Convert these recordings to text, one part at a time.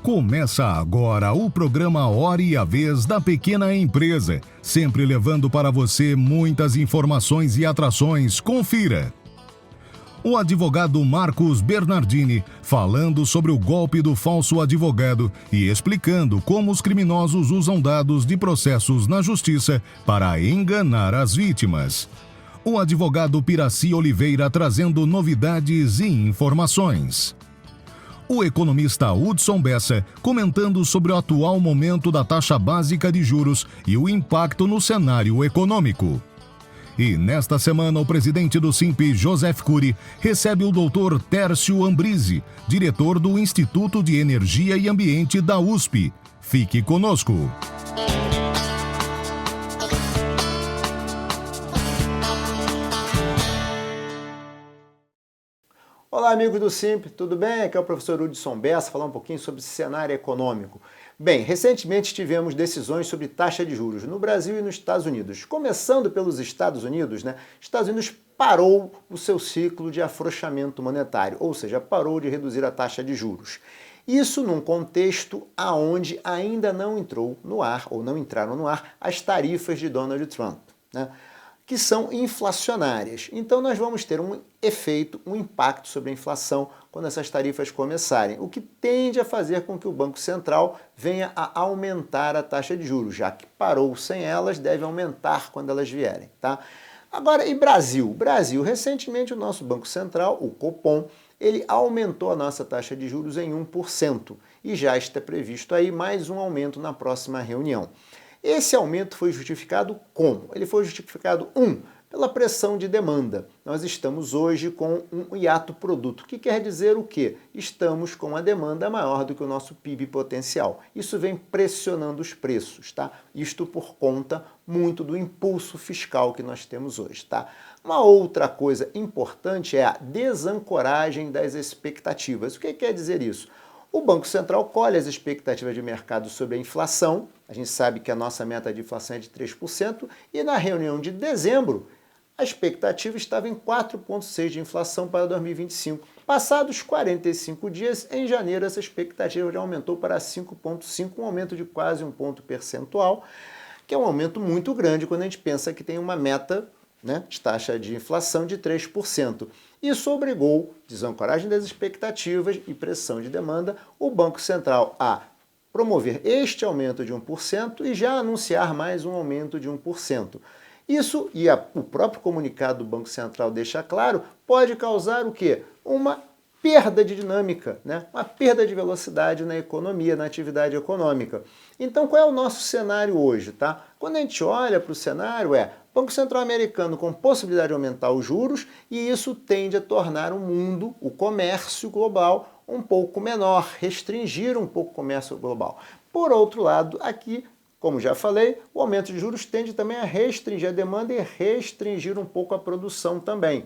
Começa agora o programa Hora e a Vez da Pequena Empresa, sempre levando para você muitas informações e atrações. Confira! O advogado Marcos Bernardini falando sobre o golpe do falso advogado e explicando como os criminosos usam dados de processos na justiça para enganar as vítimas. O advogado Piraci Oliveira trazendo novidades e informações. O economista Hudson Bessa comentando sobre o atual momento da taxa básica de juros e o impacto no cenário econômico. E nesta semana o presidente do SINP, Joseph Cury, recebe o Dr. Tércio Ambrizzi, diretor do Instituto de Energia e Ambiente da USP. Fique conosco! Olá, amigos do SINP, tudo bem? Aqui é o professor Hudson Bessa, falar um pouquinho sobre cenário econômico. Bem, recentemente tivemos decisões sobre taxa de juros no Brasil e nos Estados Unidos. Começando pelos Estados Unidos, Estados Unidos parou o seu ciclo de afrouxamento monetário, ou seja, parou de reduzir a taxa de juros. Isso num contexto aonde ainda não entrou no ar, ou não entraram no ar, as tarifas de Donald Trump, que são inflacionárias. Então nós vamos ter um efeito, um impacto sobre a inflação quando essas tarifas começarem, o que tende a fazer com que o Banco Central venha a aumentar a taxa de juros, já que parou sem elas, deve aumentar quando elas vierem, tá? Agora, e Brasil? Brasil, recentemente o nosso Banco Central, o Copom, ele aumentou a nossa taxa de juros em 1% e já está previsto aí mais um aumento na próxima reunião. Esse aumento foi justificado como? Ele foi justificado, pela pressão de demanda. Nós estamos hoje com um hiato produto, que quer dizer o quê? Estamos com a demanda maior do que o nosso PIB potencial. Isso vem pressionando os preços, tá? Isto por conta muito do impulso fiscal que nós temos hoje, tá? Uma outra coisa importante é a desancoragem das expectativas. O que quer dizer isso? O Banco Central colhe as expectativas de mercado sobre a inflação, a gente sabe que a nossa meta de inflação é de 3%, e na reunião de dezembro, a expectativa estava em 4,6% de inflação para 2025. Passados 45 dias, em janeiro, essa expectativa já aumentou para 5,5%, um aumento de quase um ponto percentual, que é um aumento muito grande quando a gente pensa que tem uma meta de taxa de inflação de 3%. Isso obrigou, desancoragem das expectativas e pressão de demanda, o Banco Central a promover este aumento de 1% e já anunciar mais um aumento de 1%. Isso, e o próprio comunicado do Banco Central deixa claro, pode causar o quê? Uma perda de dinâmica, uma perda de velocidade na economia, na atividade econômica. Então, qual é o nosso cenário hoje? Quando a gente olha para o cenário, Banco Central americano com possibilidade de aumentar os juros, e isso tende a tornar o mundo, o comércio global, um pouco menor, restringir um pouco o comércio global. Por outro lado, aqui, como já falei, o aumento de juros tende também a restringir a demanda e restringir um pouco a produção também.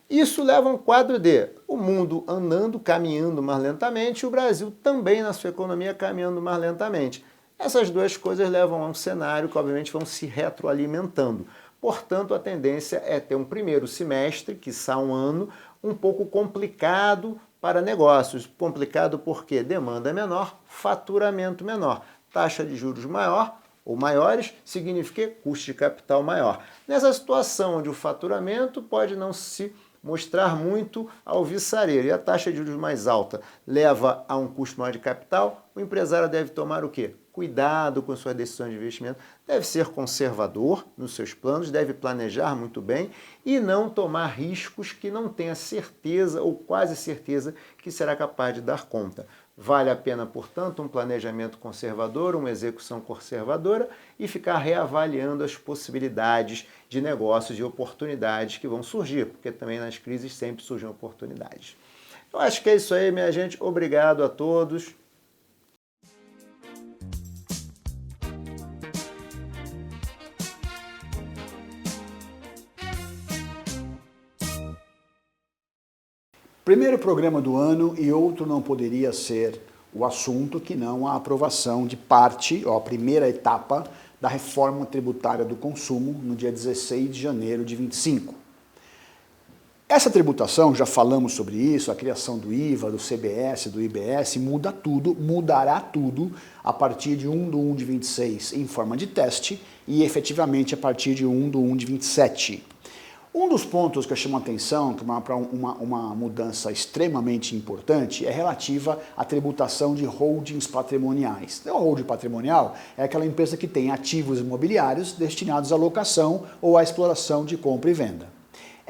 Isso leva a um quadro de o mundo andando, caminhando mais lentamente, e o Brasil também na sua economia caminhando mais lentamente. Essas duas coisas levam a um cenário que obviamente vão se retroalimentando. Portanto, a tendência é ter um primeiro semestre, quiçá um ano, um pouco complicado para negócios. Complicado porque demanda menor, faturamento menor. Taxa de juros maior ou maiores significa custo de capital maior. Nessa situação onde o faturamento pode não se mostrar muito alvissareiro e a taxa de juros mais alta leva a um custo maior de capital, o empresário deve tomar o quê? Cuidado com suas decisões de investimento, deve ser conservador nos seus planos, deve planejar muito bem e não tomar riscos que não tenha certeza ou quase certeza que será capaz de dar conta. Vale a pena, portanto, um planejamento conservador, uma execução conservadora e ficar reavaliando as possibilidades de negócios e oportunidades que vão surgir, porque também nas crises sempre surgem oportunidades. Eu acho que é isso aí, minha gente. Obrigado a todos. Primeiro programa do ano e outro não poderia ser o assunto que não a aprovação de parte, a primeira etapa da reforma tributária do consumo no dia 16 de janeiro de 25. Essa tributação, já falamos sobre isso, a criação do IVA, do CBS, do IBS, muda tudo, mudará tudo a partir de 1/1/26 em forma de teste e efetivamente a partir de 1/1/27. Um dos pontos que eu chamo a atenção para uma mudança extremamente importante é relativa à tributação de holdings patrimoniais. O holding patrimonial é aquela empresa que tem ativos imobiliários destinados à locação ou à exploração de compra e venda.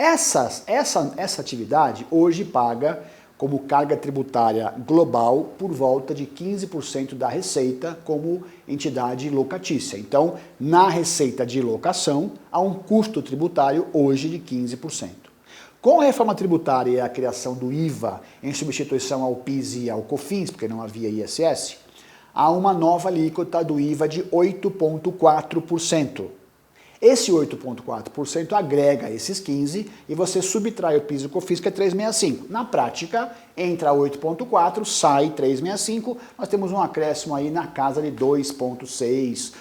Essa atividade hoje paga como carga tributária global por volta de 15% da receita como entidade locatícia. Então, na receita de locação, há um custo tributário hoje de 15%. Com a reforma tributária e a criação do IVA em substituição ao PIS e ao COFINS, porque não havia ISS, há uma nova alíquota do IVA de 8,4%. Esse 8,4% agrega esses 15% e você subtrai o PIS e o COFINS, que é 365. Na prática, entra 8,4%, sai 365, nós temos um acréscimo aí na casa de 2,6%,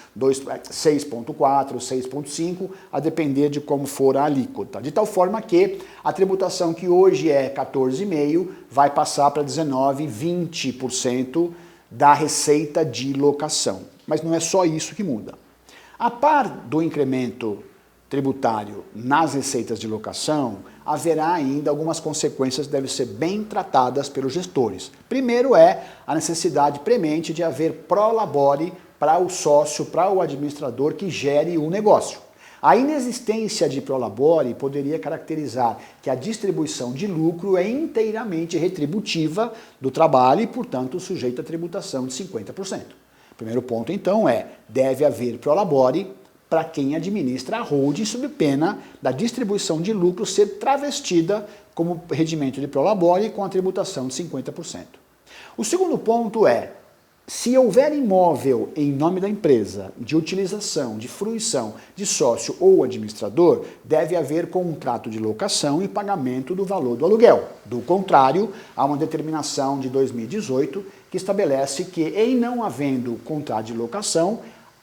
6,4%, 6,5%, a depender de como for a alíquota. De tal forma que a tributação que hoje é 14,5% vai passar para 19%, 20% da receita de locação. Mas não é só isso que muda. A par do incremento tributário nas receitas de locação, haverá ainda algumas consequências que devem ser bem tratadas pelos gestores. Primeiro é a necessidade premente de haver prolabore para o sócio, para o administrador que gere o negócio. A inexistência de prolabore poderia caracterizar que a distribuição de lucro é inteiramente retributiva do trabalho e, portanto, sujeita a tributação de 50%. Primeiro ponto, então, deve haver prolabore para quem administra a holding sob pena da distribuição de lucro ser travestida como rendimento de prolabore com a tributação de 50%. O segundo ponto se houver imóvel em nome da empresa, de utilização, de fruição de sócio ou administrador, deve haver contrato de locação e pagamento do valor do aluguel. Do contrário, há uma determinação de 2018 que estabelece que, em não havendo contrato de locação,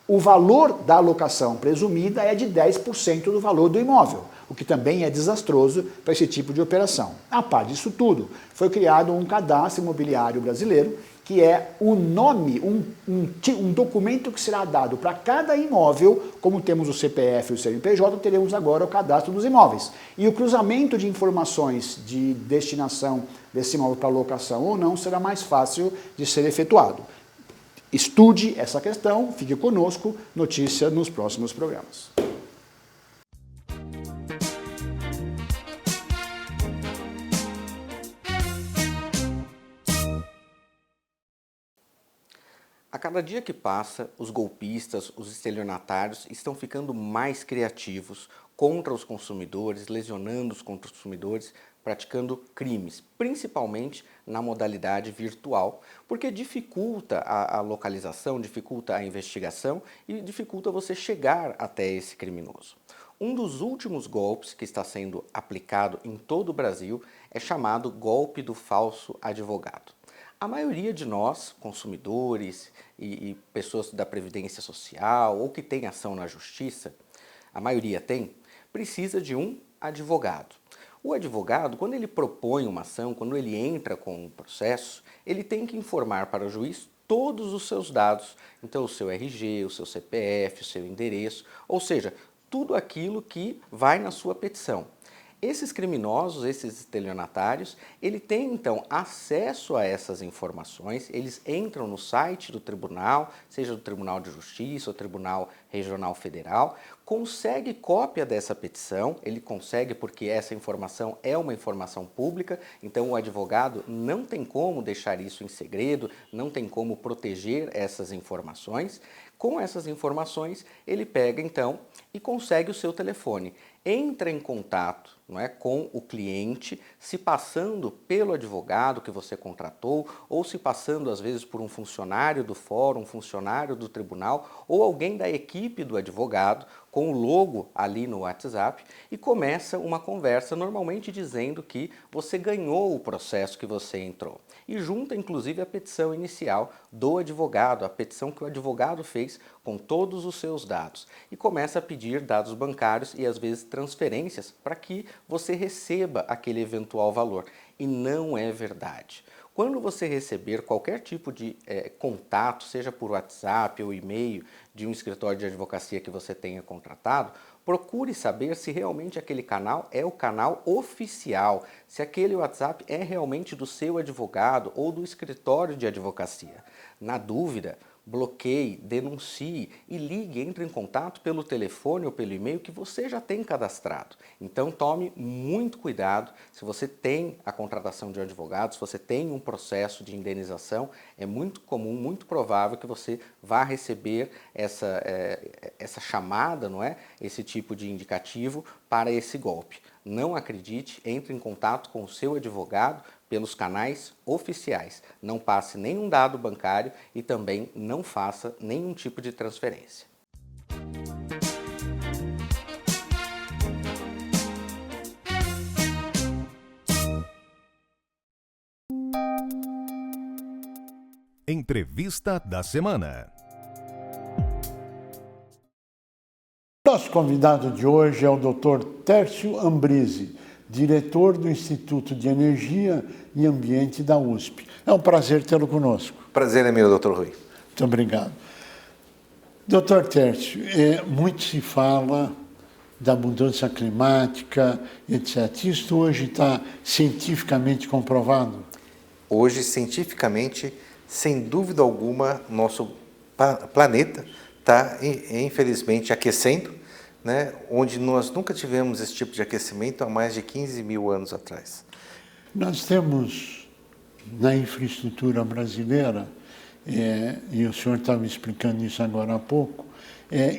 o valor da locação presumida é de 10% do valor do imóvel, o que também é desastroso para esse tipo de operação. A par disso tudo, foi criado um cadastro imobiliário brasileiro, que é o nome, um documento que será dado para cada imóvel, como temos o CPF e o CNPJ, teremos agora o cadastro dos imóveis. E o cruzamento de informações de destinação desse imóvel para locação ou não será mais fácil de ser efetuado. Estude essa questão, fique conosco, notícia nos próximos programas. A cada dia que passa, os golpistas, os estelionatários estão ficando mais criativos contra os consumidores, lesionando os consumidores, praticando crimes, principalmente na modalidade virtual, porque dificulta a localização, dificulta a investigação e dificulta você chegar até esse criminoso. Um dos últimos golpes que está sendo aplicado em todo o Brasil é chamado golpe do falso advogado. A maioria de nós, consumidores e pessoas da Previdência Social ou que tem ação na Justiça, a maioria precisa de um advogado. O advogado, quando ele propõe uma ação, quando ele entra com um processo, ele tem que informar para o juiz todos os seus dados, então o seu RG, o seu CPF, o seu endereço, ou seja, tudo aquilo que vai na sua petição. Esses criminosos, esses estelionatários, ele tem então acesso a essas informações, eles entram no site do tribunal, seja do Tribunal de Justiça ou Tribunal Regional Federal, consegue cópia dessa petição, ele consegue porque essa informação é uma informação pública, então o advogado não tem como deixar isso em segredo, não tem como proteger essas informações. Com essas informações, ele pega então e consegue o seu telefone. Entra em contato, com o cliente, se passando pelo advogado que você contratou ou se passando às vezes por um funcionário do fórum, um funcionário do tribunal ou alguém da equipe equipe do advogado com o logo ali no WhatsApp e começa uma conversa normalmente dizendo que você ganhou o processo que você entrou. E junta inclusive a petição inicial do advogado, a petição que o advogado fez com todos os seus dados. E começa a pedir dados bancários e às vezes transferências para que você receba aquele eventual valor. E não é verdade. Quando você receber qualquer tipo de contato, seja por WhatsApp ou e-mail, de um escritório de advocacia que você tenha contratado, procure saber se realmente aquele canal é o canal oficial, se aquele WhatsApp é realmente do seu advogado ou do escritório de advocacia. Na dúvida, bloqueie, denuncie e ligue, entre em contato pelo telefone ou pelo e-mail que você já tem cadastrado. Então tome muito cuidado, se você tem a contratação de um advogado, se você tem um processo de indenização, é muito comum, muito provável que você vá receber essa chamada, não é? Esse tipo de indicativo para esse golpe. Não acredite, entre em contato com o seu advogado pelos canais oficiais. Não passe nenhum dado bancário e também não faça nenhum tipo de transferência. Entrevista da semana. Nosso convidado de hoje é o Dr. Tércio Ambrise, diretor do Instituto de Energia e Ambiente da USP. É um prazer tê-lo conosco. Prazer é meu, doutor Rui. Muito obrigado. Dr. Tércio, muito se fala da mudança climática, etc. Isso hoje está cientificamente comprovado? Hoje, cientificamente, sem dúvida alguma, nosso planeta está, infelizmente, aquecendo, né? Onde nós nunca tivemos esse tipo de aquecimento há mais de 15 mil anos atrás. Nós temos na infraestrutura brasileira, e o senhor estava explicando isso agora há pouco,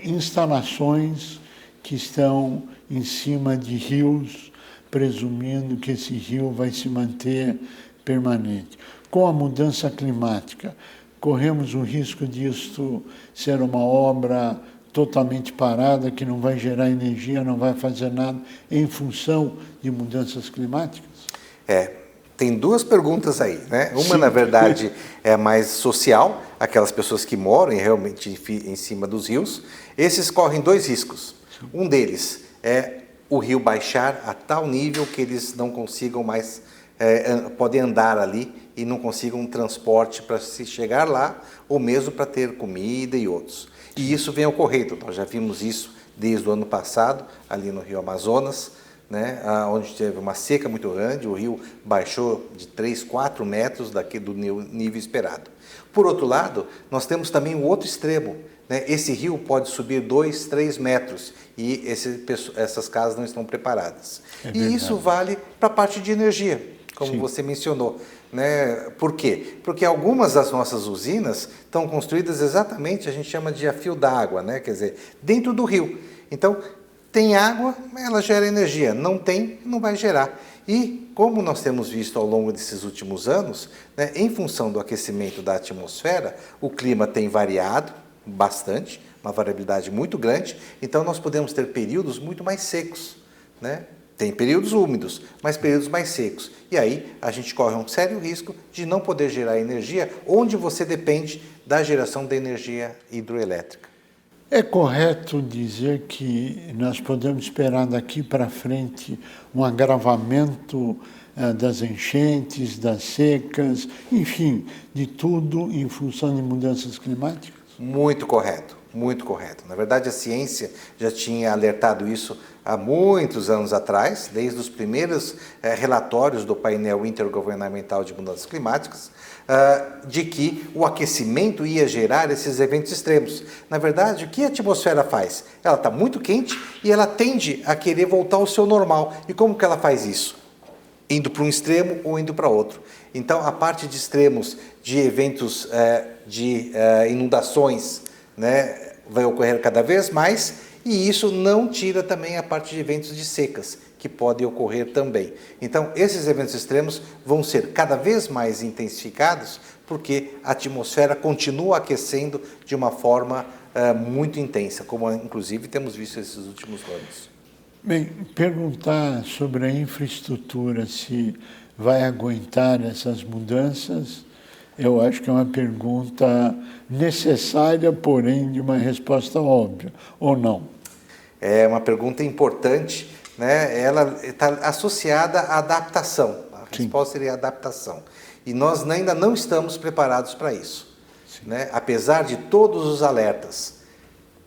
instalações que estão em cima de rios, presumindo que esse rio vai se manter permanente. Com a mudança climática, corremos o risco disso ser uma obra totalmente parada, que não vai gerar energia, não vai fazer nada em função de mudanças climáticas? Tem duas perguntas aí, né? Uma, sim, na verdade, é mais social, aquelas pessoas que moram realmente em cima dos rios. Esses correm dois riscos. Um deles é o rio baixar a tal nível que eles não consigam mais, podem andar ali e não consigam um transporte para se chegar lá, ou mesmo para ter comida e outros. E isso vem ocorrendo, nós já vimos isso desde o ano passado, ali no Rio Amazonas, né, onde teve uma seca muito grande, o rio baixou de 3, 4 metros do nível esperado. Por outro lado, nós temos também o outro extremo, né, esse rio pode subir 2, 3 metros e essas casas não estão preparadas. E isso vale para a parte de energia, como sim, você mencionou. Né? Por quê? Porque algumas das nossas usinas estão construídas exatamente, a gente chama de a fio d'água, né? Quer dizer, dentro do rio. Então, tem água, ela gera energia, não tem, não vai gerar. E, como nós temos visto ao longo desses últimos anos, né, em função do aquecimento da atmosfera, o clima tem variado bastante, uma variabilidade muito grande, então nós podemos ter períodos muito mais secos, né? Tem períodos úmidos, mas períodos mais secos. E aí a gente corre um sério risco de não poder gerar energia onde você depende da geração da energia hidroelétrica. É correto dizer que nós podemos esperar daqui para frente um agravamento das enchentes, das secas, enfim, de tudo em função de mudanças climáticas? Muito correto, muito correto. Na verdade, a ciência já tinha alertado isso há muitos anos atrás, desde os primeiros relatórios do painel intergovernamental de mudanças climáticas, de que o aquecimento ia gerar esses eventos extremos. Na verdade, o que a atmosfera faz? Ela está muito quente e ela tende a querer voltar ao seu normal. E como que ela faz isso? Indo para um extremo ou indo para outro. Então, a parte de extremos, de eventos de inundações, né, vai ocorrer cada vez mais, e isso não tira também a parte de eventos de secas, que podem ocorrer também. Então, esses eventos extremos vão ser cada vez mais intensificados, porque a atmosfera continua aquecendo de uma forma muito intensa, como inclusive temos visto esses últimos anos. Bem, perguntar sobre a infraestrutura, se vai aguentar essas mudanças, eu acho que é uma pergunta necessária, porém de uma resposta óbvia, ou não? É uma pergunta importante, né? Ela está associada à adaptação. A resposta seria adaptação. E nós ainda não estamos preparados para isso, né? Apesar de todos os alertas.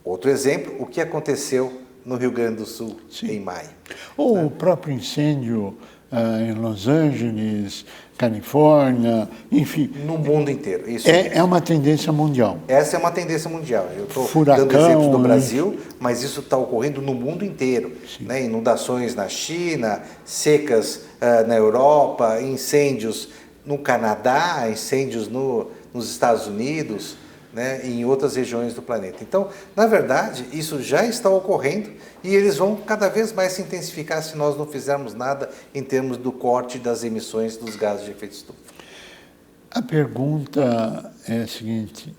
Outro exemplo, o que aconteceu no Rio Grande do Sul em maio. Ou o próprio incêndio em Los Angeles, Califórnia, enfim. No mundo inteiro. Isso é uma tendência mundial. Essa é uma tendência mundial. Eu estou Furacão, dando exemplos do Brasil, mas isso está ocorrendo no mundo inteiro. Né? Inundações na China, secas na Europa, incêndios no Canadá, incêndios nos Estados Unidos, né, em outras regiões do planeta. Então, na verdade, isso já está ocorrendo e eles vão cada vez mais se intensificar se nós não fizermos nada em termos do corte das emissões dos gases de efeito estufa. A pergunta é a seguinte: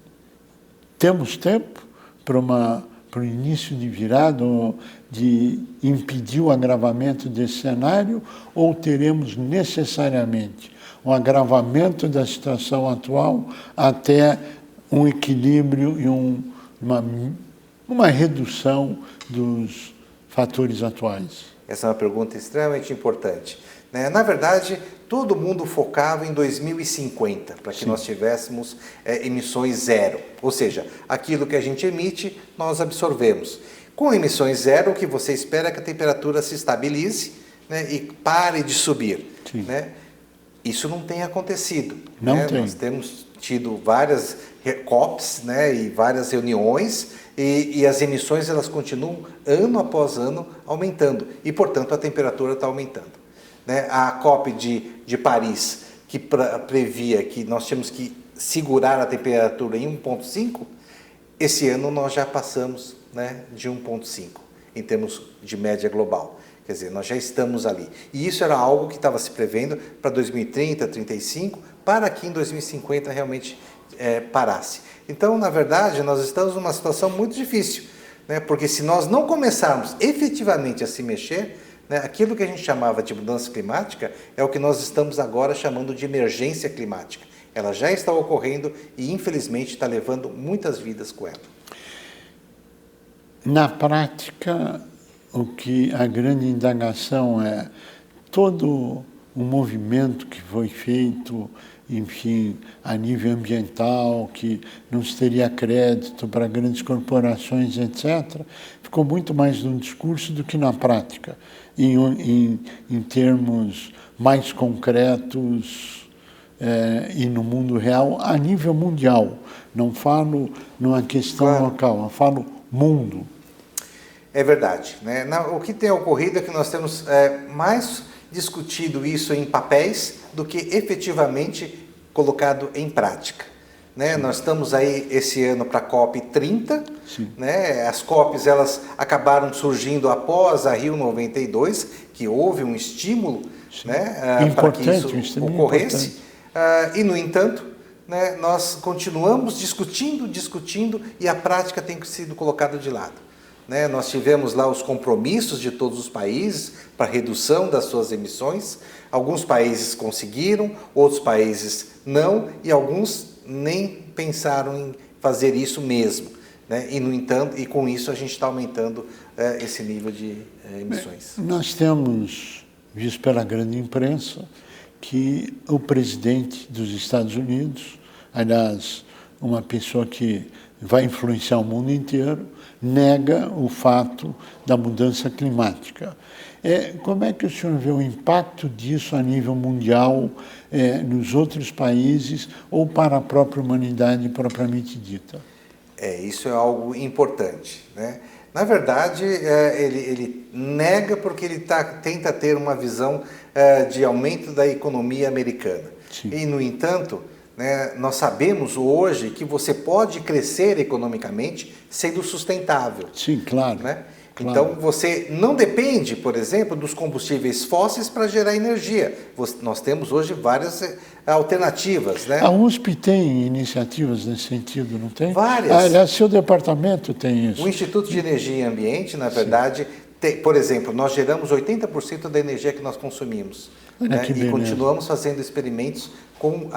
temos tempo para o início de virada, de impedir o agravamento desse cenário, ou teremos necessariamente um agravamento da situação atual até um equilíbrio e uma redução dos fatores atuais? Essa é uma pergunta extremamente importante. Né? Na verdade, todo mundo focava em 2050, para que nós tivéssemos emissões zero. Ou seja, aquilo que a gente emite, nós absorvemos. Com emissões zero, o que você espera é que a temperatura se estabilize, né, e pare de subir. Né? Isso não tem acontecido. Não né? tem. Nós temos tido várias COPs, né, e várias reuniões, e as emissões elas continuam ano após ano aumentando, e portanto a temperatura está aumentando. Né? A COP de Paris, que previa que nós tínhamos que segurar a temperatura em 1,5, esse ano nós já passamos, né, de 1,5 em termos de média global. Quer dizer, nós já estamos ali. E isso era algo que estava se prevendo para 2030, 2035, para que em 2050 realmente parasse. Então, na verdade, nós estamos numa situação muito difícil, né? Porque se nós não começarmos efetivamente a se mexer, né, aquilo que a gente chamava de mudança climática é o que nós estamos agora chamando de emergência climática. Ela já está ocorrendo e, infelizmente, está levando muitas vidas com ela. Na prática, o que a grande indagação é todo o movimento que foi feito, enfim, a nível ambiental, que não se teria crédito para grandes corporações, etc., ficou muito mais num discurso do que na prática, em termos mais concretos e no mundo real, a nível mundial. Não falo numa questão local, eu falo mundo. É verdade. Né? O que tem ocorrido é que nós temos mais discutido isso em papéis do que efetivamente colocado em prática. Né? Nós estamos aí esse ano para a COP 30, né? As COPs elas acabaram surgindo após a Rio 92, que houve um estímulo, né, para que isso ocorresse, e no entanto, né, nós continuamos discutindo e a prática tem sido colocada de lado. Né? Nós tivemos lá os compromissos de todos os países para redução das suas emissões. Alguns países conseguiram, outros países não, e alguns nem pensaram em fazer isso mesmo. Né? E, no entanto, e com isso a gente está aumentando esse nível de emissões. Nós temos visto pela grande imprensa que o presidente dos Estados Unidos, aliás, uma pessoa que vai influenciar o mundo inteiro, nega o fato da mudança climática. Como é que o senhor vê o impacto disso a nível mundial, nos outros países, ou para a própria humanidade propriamente dita? Isso é algo importante. Né? Na verdade, ele nega porque ele tenta ter uma visão de aumento da economia americana. Sim. E, no entanto, né, nós sabemos hoje que você pode crescer economicamente sendo sustentável. Sim, claro. Né? Então, você não depende, por exemplo, dos combustíveis fósseis para gerar energia. Nós temos hoje várias alternativas, né? A USP tem iniciativas nesse sentido, não tem? Várias. Aliás, seu departamento tem isso. O Instituto de Energia e Ambiente, na verdade, por exemplo, nós geramos 80% da energia que nós consumimos. Né? E continuamos fazendo experimentos com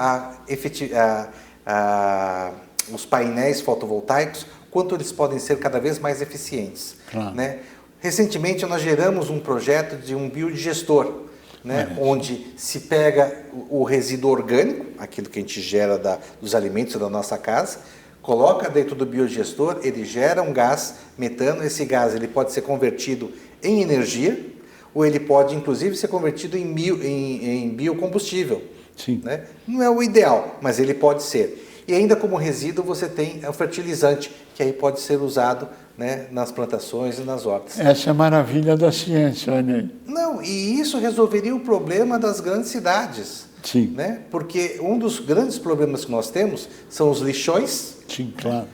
os painéis fotovoltaicos, quanto eles podem ser cada vez mais eficientes. Claro. Né? Recentemente, nós geramos um projeto de um biodigestor, né? Onde se pega o resíduo orgânico, aquilo que a gente gera dos alimentos da nossa casa, coloca dentro do biodigestor, ele gera um gás metano, esse gás ele pode ser convertido em energia, ou ele pode, inclusive, ser convertido em biocombustível. Sim. Né? Não é o ideal, mas ele pode ser. E ainda como resíduo você tem o fertilizante, que aí pode ser usado, né, nas plantações e nas hortas. Essa é a maravilha da ciência, olha. Não, e isso resolveria o problema das grandes cidades. Sim. Né? Porque um dos grandes problemas que nós temos são os lixões. Sim, claro.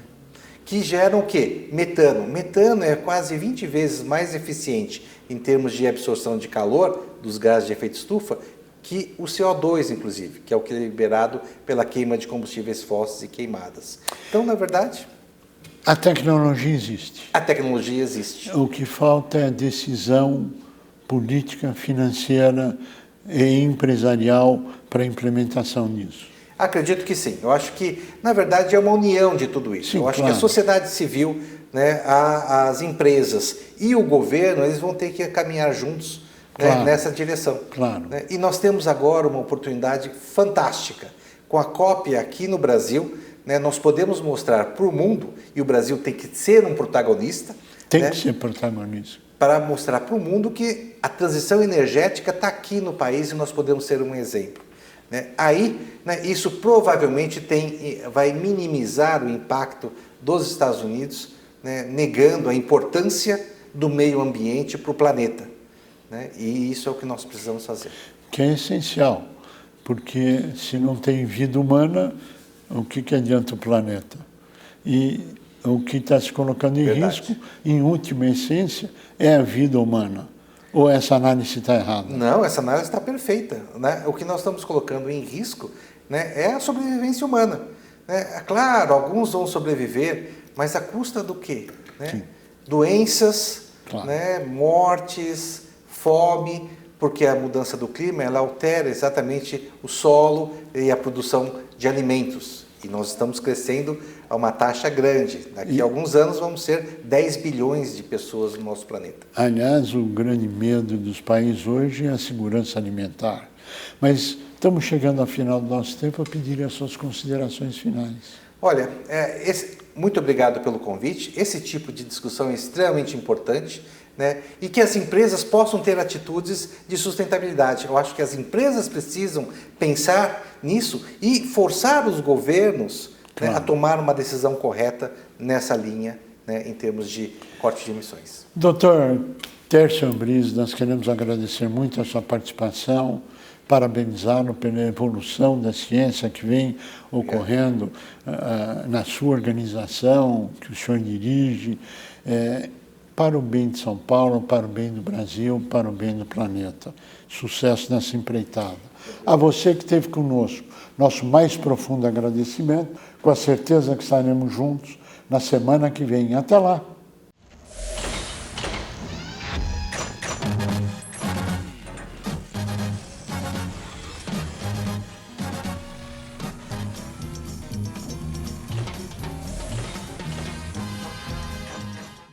Que geram o quê? Metano. Metano é quase 20 vezes mais eficiente em termos de absorção de calor dos gases de efeito estufa que o CO2, inclusive, que é o que é liberado pela queima de combustíveis fósseis e queimadas. Então, na verdade... A tecnologia existe. A tecnologia existe. O que falta é decisão política, financeira e empresarial para a implementação disso. Acredito que sim. Eu acho que, na verdade, é uma união de tudo isso. Sim, eu acho claro. que a sociedade civil, né, as empresas e o governo, eles vão ter que caminhar juntos, né, claro, nessa direção. Claro. Né? E nós temos agora uma oportunidade fantástica. Com a COP aqui no Brasil, né, nós podemos mostrar para o mundo, e o Brasil tem que ser um protagonista. Tem né, que ser protagonista. para mostrar para o mundo que a transição energética está aqui no país e nós podemos ser um exemplo. Né? Aí, né, isso provavelmente vai minimizar o impacto dos Estados Unidos, né, negando a importância do meio ambiente para o planeta. Né? E isso é o que nós precisamos fazer. Que é essencial, porque se não tem vida humana, o que adianta o planeta? E o que está se colocando em risco, em última essência, é a vida humana. Ou essa análise está errada? Não, essa análise está perfeita. Né? O que nós estamos colocando em risco, né, é a sobrevivência humana. Né? É claro, alguns vão sobreviver, mas à custa do quê? Né? Doenças, claro, né, mortes, fome, porque a mudança do clima ela altera exatamente o solo e a produção de alimentos. E nós estamos crescendo a uma taxa grande. Daqui a alguns anos vamos ser 10 bilhões de pessoas no nosso planeta. Aliás, o grande medo dos países hoje é a segurança alimentar. Mas estamos chegando ao final do nosso tempo, eu pediria as suas considerações finais. Olha, muito obrigado pelo convite. Esse tipo de discussão é extremamente importante, né? E que as empresas possam ter atitudes de sustentabilidade. Eu acho que as empresas precisam pensar nisso e forçar os governos, claro, né, a tomar uma decisão correta nessa linha, né, em termos de corte de emissões. Dr. Tércio Ambris, nós queremos agradecer muito a sua participação, parabenizá-lo pela evolução da ciência que vem ocorrendo na sua organização, que o senhor dirige, para o bem de São Paulo, para o bem do Brasil, para o bem do planeta. Sucesso nessa empreitada. A você que esteve conosco, nosso mais profundo agradecimento, com a certeza que estaremos juntos na semana que vem. Até lá!